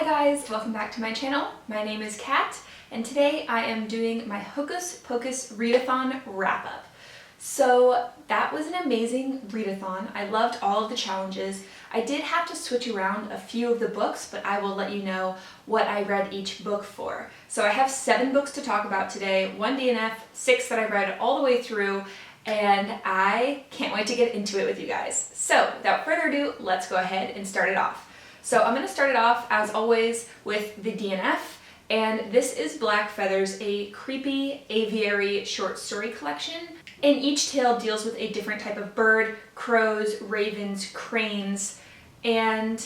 Hi guys, welcome back to my channel. My name is Kat, and today I am doing my Hocus Pocus Readathon wrap-up. So that was an amazing readathon. I loved all of the challenges. I did have to switch around a few of the books, but I will let you know what I read each book for. So I have 7 books to talk about today, 1 DNF, 6 that I read all the way through, and I can't wait to get into it with you guys. So without further ado, let's go ahead and start it off. So I'm going to start it off, as always, with the DNF, and this is Black Feathers, a creepy aviary short story collection. And each tale deals with a different type of bird: crows, ravens, cranes, and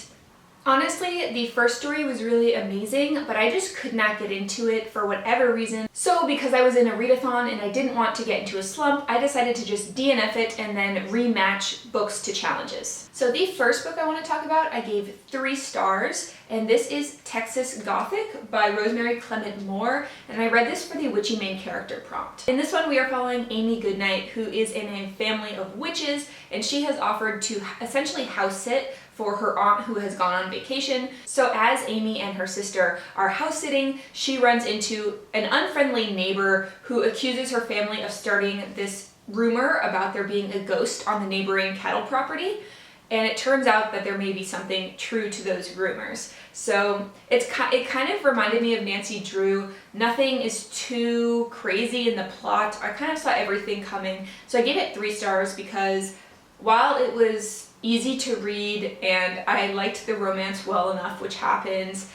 honestly, the first story was really amazing, but I just could not get into it for whatever reason. So because I was in a readathon and I didn't want to get into a slump, I decided to just DNF it and then rematch books to challenges. So the first book I want to talk about, I gave 3 stars, and this is Texas Gothic by Rosemary Clement-Moore, and I read this for the witchy main character prompt. In this one, we are following Amy Goodnight, who is in a family of witches, and she has offered to essentially house sit for her aunt who has gone on vacation. So as Amy and her sister are house sitting, she runs into an unfriendly neighbor who accuses her family of starting this rumor about there being a ghost on the neighboring cattle property. And it turns out that there may be something true to those rumors. So it kind of reminded me of Nancy Drew. Nothing is too crazy in the plot. I kind of saw everything coming. So I gave it 3 stars because while it was easy to read and I liked the romance well enough, which happens,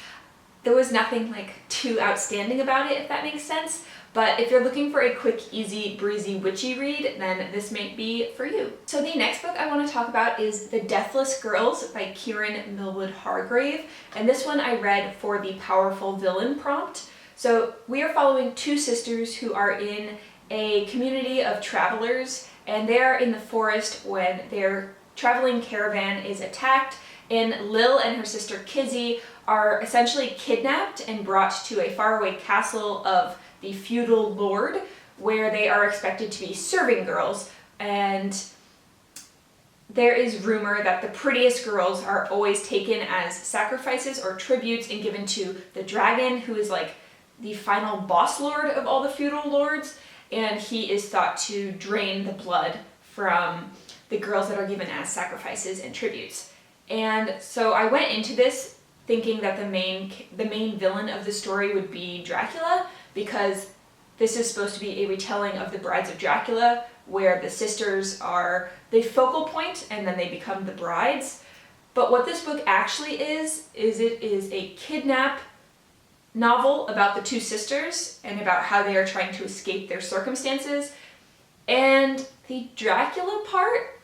there was nothing like too outstanding about it, if that makes sense. But if you're looking for a quick, easy, breezy, witchy read, then this might be for you. So the next book I want to talk about is The Deathless Girls by Kiran, Millwood, Hargrave. And this one I read for the powerful villain prompt. So we are following 2 sisters who are in a community of travelers, and they're in the forest when their traveling caravan is attacked, and Lil and her sister Kizzy are essentially kidnapped and brought to a faraway castle of the feudal lord, where they are expected to be serving girls. And there is rumor that the prettiest girls are always taken as sacrifices or tributes and given to the dragon, who is like the final boss lord of all the feudal lords, and he is thought to drain the blood from the girls that are given as sacrifices and tributes. And so I went into this thinking that the main villain of the story would be Dracula, because this is supposed to be a retelling of the Brides of Dracula, where the sisters are the focal point and then they become the brides. But what this book actually is it is a kidnap novel about the 2 sisters and about how they are trying to escape their circumstances. And the Dracula part,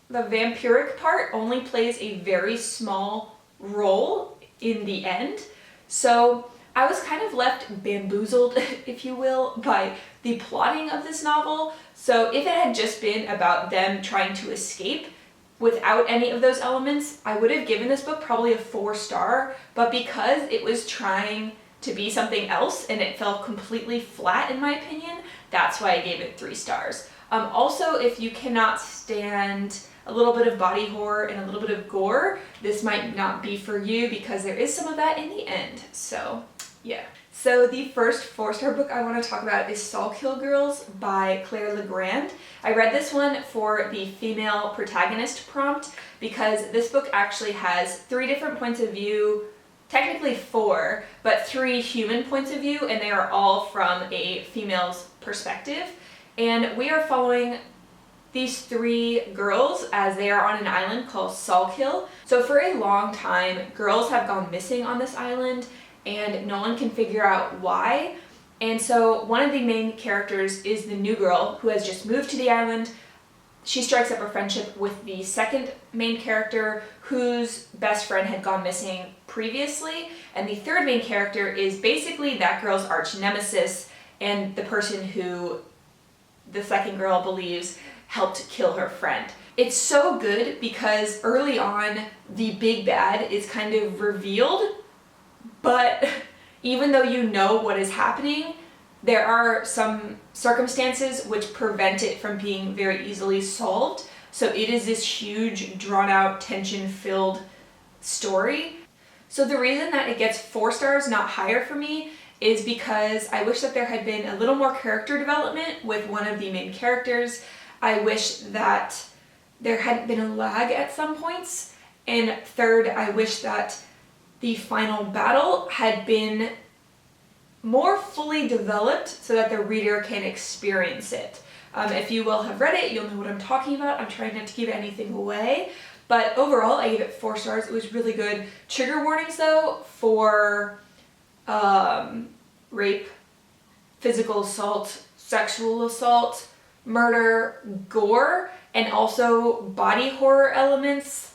the vampiric part, only plays a very small role in the end. So I was kind of left bamboozled, if you will, by the plotting of this novel. So if it had just been about them trying to escape without any of those elements, I would have given this book probably a 4 star, but because it was trying to be something else and it fell completely flat in my opinion, that's why I gave it 3 stars. Also, if you cannot stand a little bit of body horror and a little bit of gore, this might not be for you, because there is some of that in the end. So yeah. So the first 4-star book I want to talk about is Sawkill Girls by Legrand. I read this one for the female protagonist prompt because this book actually has 3 different points of view, technically 4, but 3 human points of view, and they are all from a female's perspective. And we are following these 3 girls as they are on an island called Sawkill. So for a long time, girls have gone missing on this island and no one can figure out why. And so one of the main characters is the new girl who has just moved to the island. She strikes up a friendship with the second main character, whose best friend had gone missing previously. And the third main character is basically that girl's arch nemesis and the person who the second girl believes helped kill her friend. It's so good because early on the big bad is kind of revealed, but even though you know what is happening, there are some circumstances which prevent it from being very easily solved. So it is this huge, drawn out, tension-filled story. So the reason that it gets 4 stars, not higher for me, is because I wish that there had been a little more character development with one of the main characters. I wish that there hadn't been a lag at some points. And third, I wish that the final battle had been more fully developed so that the reader can experience it. If you will have read it, you'll know what I'm talking about. I'm trying not to give anything away. But overall, I gave it 4 stars. It was really good. Trigger warnings, though, for rape, physical assault, sexual assault, murder, gore, and also body horror elements.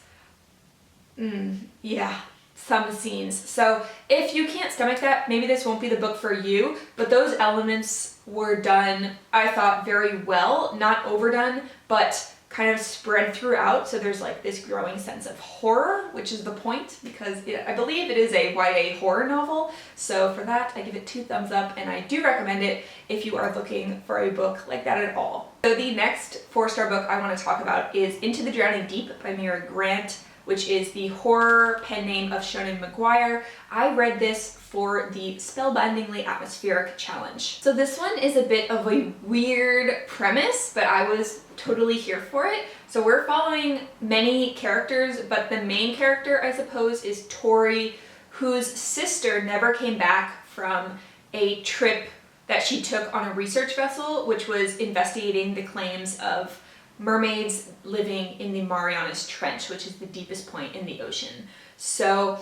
Yeah, some scenes. So if you can't stomach that, maybe this won't be the book for you, but those elements were done, I thought, very well. Not overdone, but kind of spread throughout, so there's like this growing sense of horror, which is the point, because I believe it is a YA horror novel. So for that, I give it 2 thumbs up, and I do recommend it if you are looking for a book like that at all. So the next 4-star book I want to talk about is Into the Drowning Deep by Mira, which is the horror pen name of Shonen Maguire. I read this for the Spellbindingly Atmospheric Challenge. So this one is a bit of a weird premise, but I was totally here for it. So we're following many characters, but the main character, I suppose, is Tori, whose sister never came back from a trip that she took on a research vessel, which was investigating the claims of mermaids living in the Marianas Trench, which is the deepest point in the ocean. So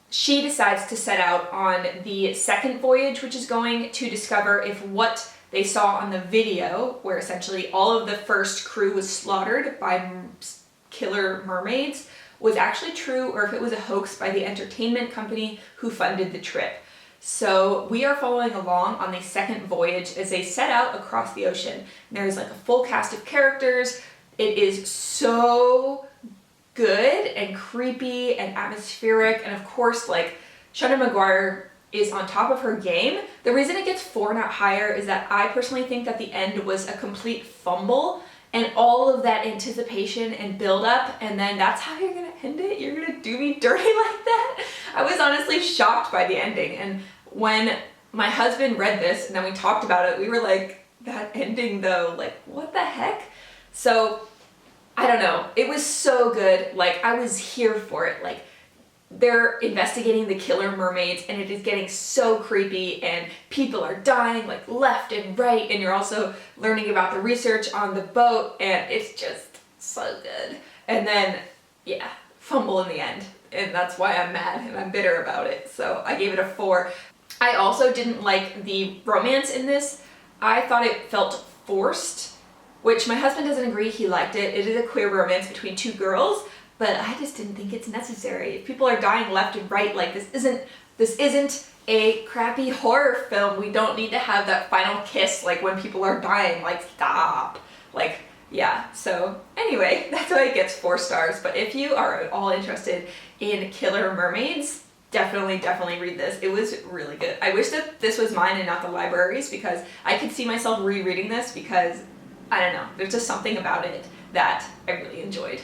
she decides to set out on the second voyage, which is going to discover if what they saw on the video, where essentially all of the first crew was slaughtered by killer mermaids, was actually true, or if it was a hoax by the entertainment company who funded the trip. So we are following along on the second voyage as they set out across the ocean. There's like a full cast of characters. It is so good and creepy and atmospheric, and of course, like, Shonen Maguire is on top of her game. The reason it gets 4, not higher, is that I personally think that the end was a complete fumble, and all of that anticipation and build up, and then that's how you're gonna end it? You're gonna do me dirty like that? I was honestly shocked by the ending, and when my husband read this and then we talked about it, we were like, that ending though, like, what the heck? So I don't know, it was so good. Like, I was here for it. Like, they're investigating the killer mermaids, and it is getting so creepy, and people are dying like left and right, and you're also learning about the research on the boat, and it's just so good. And then, yeah, fumble in the end, and that's why I'm mad and I'm bitter about it. So I gave it a 4. I also didn't like the romance in this. I thought it felt forced, which my husband doesn't agree. He liked it. It is a queer romance between 2 girls, but I just didn't think it's necessary. If people are dying left and right, like, this isn't a crappy horror film. We don't need to have that final kiss, like, when people are dying. Like, stop. Like, yeah. So anyway, that's why it gets 4 stars. But if you are at all interested in killer mermaids, definitely read this. It was really good. I wish that this was mine and not the library's, because I could see myself rereading this, because, I don't know, there's just something about it that I really enjoyed.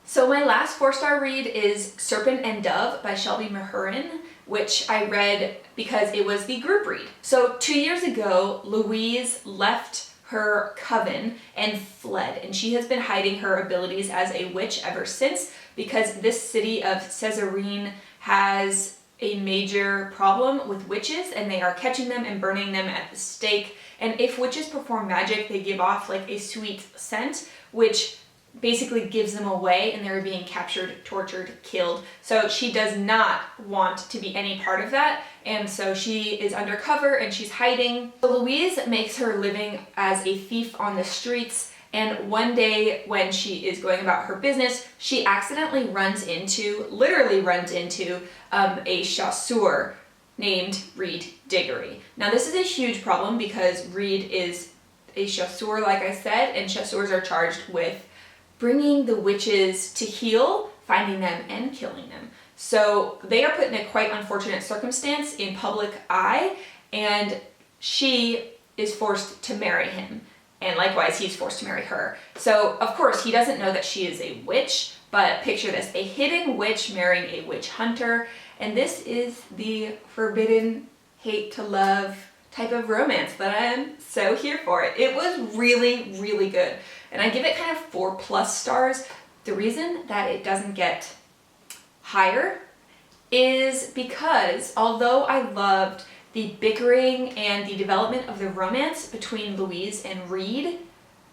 So my last 4-star read is Serpent and Dove by Shelby Mahurin, which I read because it was the group read. So 2 years ago, Louise left her coven and fled, and she has been hiding her abilities as a witch ever since, because this city of Cesarine has a major problem with witches, and they are catching them and burning them at the stake. And if witches perform magic, they give off like a sweet scent, which basically gives them away, and they're being captured, tortured, killed. So she does not want to be any part of that, and so she is undercover and she's hiding. So Louise makes her living as a thief on the streets, and one day when she is going about her business, she accidentally literally runs into a chasseur named Reed Diggory. Now this is a huge problem, because Reed is a chasseur, like I said, and chasseurs are charged with bringing the witches to heel, finding them, and killing them. So they are put in a quite unfortunate circumstance in public eye, and she is forced to marry him, and likewise he's forced to marry her. So of course he doesn't know that she is a witch, but picture this, a hidden witch marrying a witch hunter, and this is the forbidden hate to love type of romance that I am so here for. It was really, really good, and I give it kind of 4+ stars. The reason that it doesn't get higher is because although I loved the bickering and the development of the romance between Louise and Reed,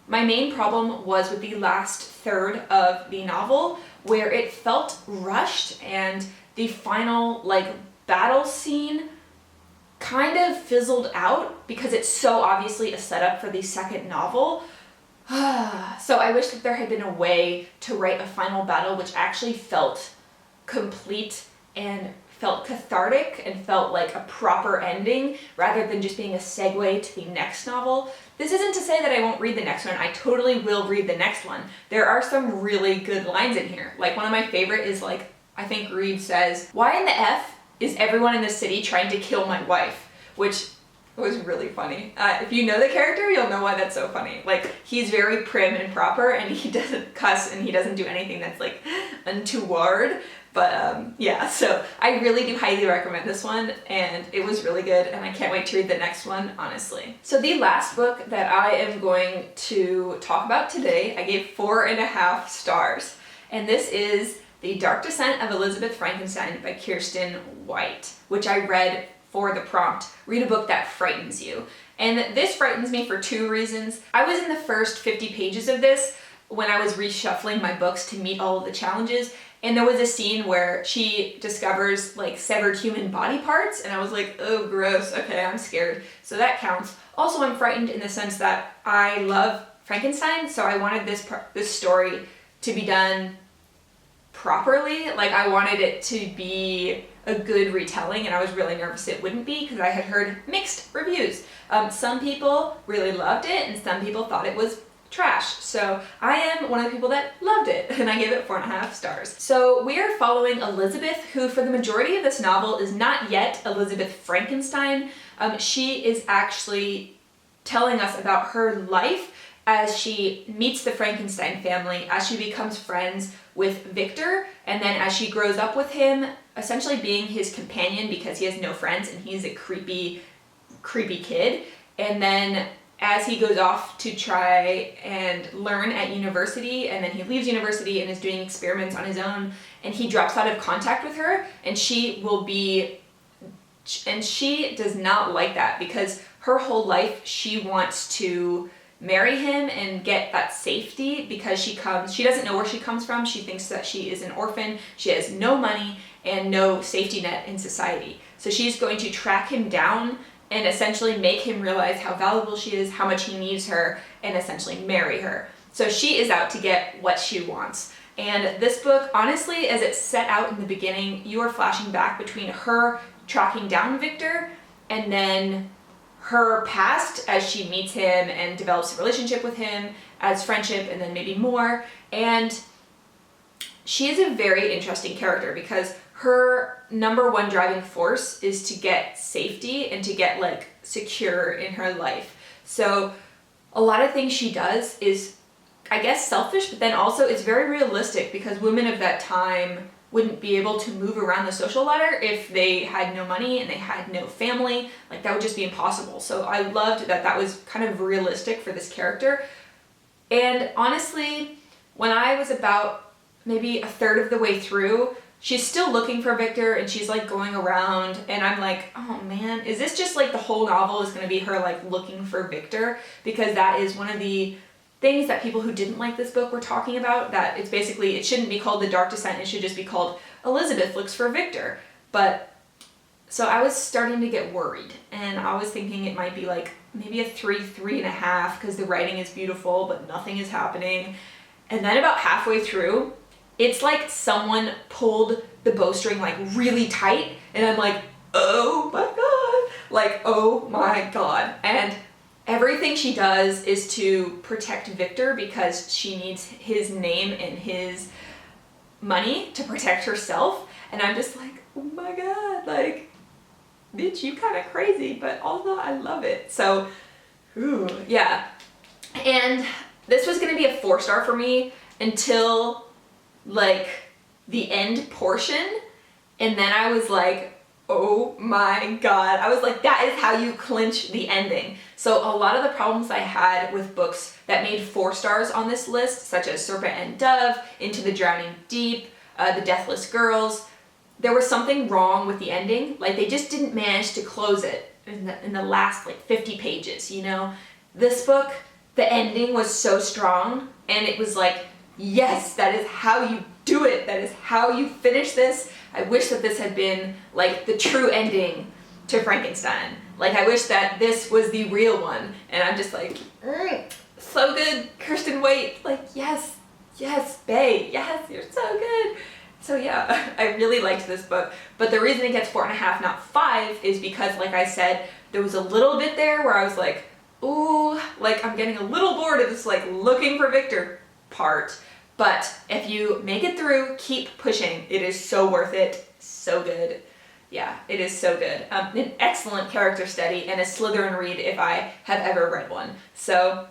my main problem was with the last third of the novel, where it felt rushed and the final battle scene kind of fizzled out because it's so obviously a setup for the second novel. So I wish that there had been a way to write a final battle which actually felt complete and felt cathartic and felt like a proper ending rather than just being a segue to the next novel. This isn't to say that I won't read the next one. I totally will read the next one. There are some really good lines in here. Like, one of my favorite is I think Reed says, "Why in the F is everyone in the city trying to kill my wife?" Which was really funny. If you know the character, you'll know why that's so funny. He's very prim and proper, and he doesn't cuss, and he doesn't do anything that's untoward. But yeah, so I really do highly recommend this one, and it was really good, and I can't wait to read the next one, honestly. So the last book that I am going to talk about today, I gave 4.5 stars, and this is The Dark Descent of Elizabeth Frankenstein by Kiersten White, which I read for the prompt, read a book that frightens you. And this frightens me for 2 reasons. I was in the first 50 pages of this when I was reshuffling my books to meet all of the challenges, and there was a scene where she discovers severed human body parts, and I was like, oh gross, okay, I'm scared. So that counts. Also, I'm frightened in the sense that I love Frankenstein, so I wanted this story to be done properly. I wanted it to be a good retelling, and I was really nervous it wouldn't be because I had heard mixed reviews. Some people really loved it, and some people thought it was trash. So I am one of the people that loved it, and I gave it 4.5 stars. So we are following Elizabeth, who for the majority of this novel is not yet Elizabeth Frankenstein. She is actually telling us about her life as she meets the Frankenstein family, as she becomes friends with Victor, and then as she grows up with him, essentially being his companion because he has no friends and he's a creepy kid. And then as he goes off to try and learn at university, and then he leaves university and is doing experiments on his own, and he drops out of contact with her, and she does not like that because her whole life she wants to marry him and get that safety because she doesn't know where she comes from. She thinks that she is an orphan, she has no money and no safety net in society. So she's going to track him down and essentially make him realize how valuable she is, how much he needs her, and essentially marry her. So she is out to get what she wants. And this book, honestly, as it's set out in the beginning, you are flashing back between her tracking down Victor and then her past as she meets him and develops a relationship with him, as friendship and then maybe more. And she is a very interesting character because her number one driving force is to get safety and to get secure in her life. So a lot of things she does is, I guess, selfish, but then also it's very realistic because women of that time wouldn't be able to move around the social ladder if they had no money and they had no family. That would just be impossible. So I loved that that was kind of realistic for this character. And honestly, when I was about maybe a third of the way through, she's still looking for Victor and she's going around, and I'm like, oh man, is this just the whole novel is going to be her looking for Victor? Because that is one of the things that people who didn't like this book were talking about, that it's basically, it shouldn't be called The Dark Descent, it should just be called Elizabeth Looks for Victor. But so I was starting to get worried, and I was thinking it might be maybe a 3.5 because the writing is beautiful but nothing is happening. And then about halfway through, it's like someone pulled the bowstring really tight, and I'm like, oh my god, oh my god. And everything she does is to protect Victor because she needs his name and his money to protect herself. And I'm just like, oh my god, bitch, you kind of crazy, but although I love it. So, ooh, yeah. And this was going to be a 4-star for me until like the end portion, and then I was like, oh my god. I was like, that is how you clinch the ending. So a lot of the problems I had with books that made 4 stars on this list, such as Serpent and Dove, Into the Drowning Deep, The Deathless Girls, there was something wrong with the ending. Like, they just didn't manage to close it in the last like 50 pages, you know? This book, the ending was so strong, and it was like, yes, that is how you do it. That is how you finish this. I wish that this had been like the true ending to Frankenstein. Like, I wish that this was the real one. And I'm just like, so good, Kiersten White. Like, yes, bae, yes, you're so good. So yeah, I really liked this book. But the reason it gets 4.5, not 5, is because, like I said, there was a little bit there where I was like, ooh, like I'm getting a little bored of this like looking for Victor part. But if you make it through, keep pushing. It is so worth it. So good. Yeah, it is so good. An excellent character study and a Slytherin read if I have ever read one. So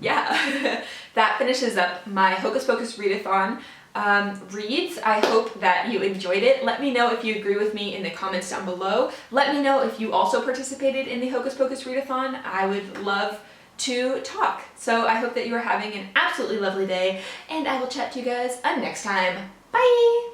yeah, that finishes up my Hocus Pocus Readathon reads. I hope that you enjoyed it. Let me know if you agree with me in the comments down below. Let me know if you also participated in the Hocus Pocus Readathon. I would love to talk. So I hope that you are having an absolutely lovely day, and I will chat to you guys next time. Bye!